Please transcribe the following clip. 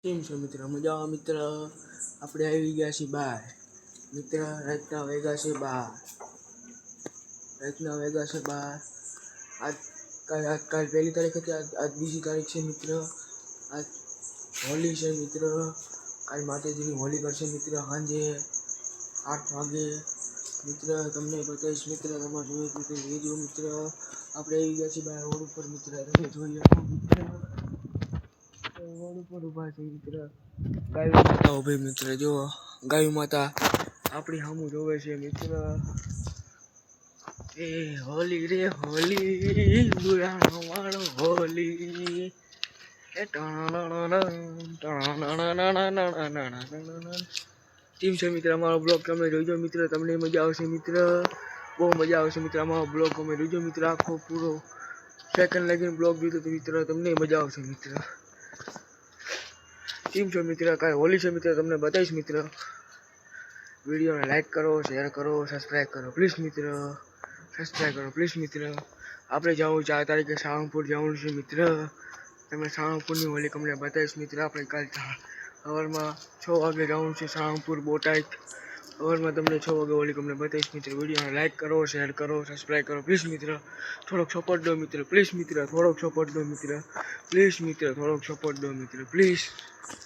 કેમ છો મિત્ર? મજામાં મિત્ર. આપણે આવી ગયા છીએ બહાર મિત્ર. રાતના વાગ્યા છે 12. આજકાલ 1 તારીખ હતી, આજ 2 તારીખ છે મિત્ર. આજ હોલી છે મિત્ર. કાલ માતાજીની હોલી કરશે મિત્ર. સાંજે 8 વાગે મિત્ર. તમને બતાવીશ મિત્ર. તમારે જોઈએ મિત્ર જોજો મિત્ર. આપણે આવી ગયા છીએ બહાર રોડ ઉપર મિત્ર. તમે જોઈ શકો મિત્ર. રોડ ઉપર ઉભા છે મિત્ર. ગાયો માતા ઉભી મિત્ર. જો ગાયો માતા આપણી સામું જોવે છે મિત્ર. એ હોલી રે હોલી, બુરાણો વાળો હોલી. ટીમ છે મિત્ર. અમારો બ્લોગ તમે જોઈજો મિત્ર. તમને મજા આવશે મિત્ર. બહુ મજા આવશે મિત્ર. અમારો બ્લોગ તમે જોઈજો મિત્ર. આખો પૂરો સેકન્ડ લગીને બ્લોગ જોઈજો તો મિત્ર તમને મજા આવશે મિત્ર. ટીમ છો મિત્ર. કાંઈ હોલી છે મિત્ર. તમને બતાવીશ મિત્ર. વિડીયોને લાઈક કરો, શેર કરો, સબસ્ક્રાઈબ કરો પ્લીઝ મિત્ર. સબસ્ક્રાઈબ કરો પ્લીઝ મિત્ર. આપણે જવું 4 તારીખે સાળંગપુર જવાનું છે મિત્ર. તમે સાળંગપુરની હોલી તમને બતાવીશ મિત્ર. આપણે કાલ સવારમાં 6 વાગે જવાનું છે સાળંગપુર બોટાદ. સવારમાં તમને 6 વાગે હોલી તમને બતાવીશ મિત્ર. વિડીયોને લાઈક કરો, શેર કરો, સબસ્ક્રાઈબ કરો પ્લીઝ મિત્ર. થોડોક સપોર્ટ દો મિત્ર. પ્લીઝ મિત્ર. થોડોક સપોર્ટ દો મિત્ર. પ્લીઝ મિત્ર. થોડોક સપોર્ટ દો મિત્ર પ્લીઝ.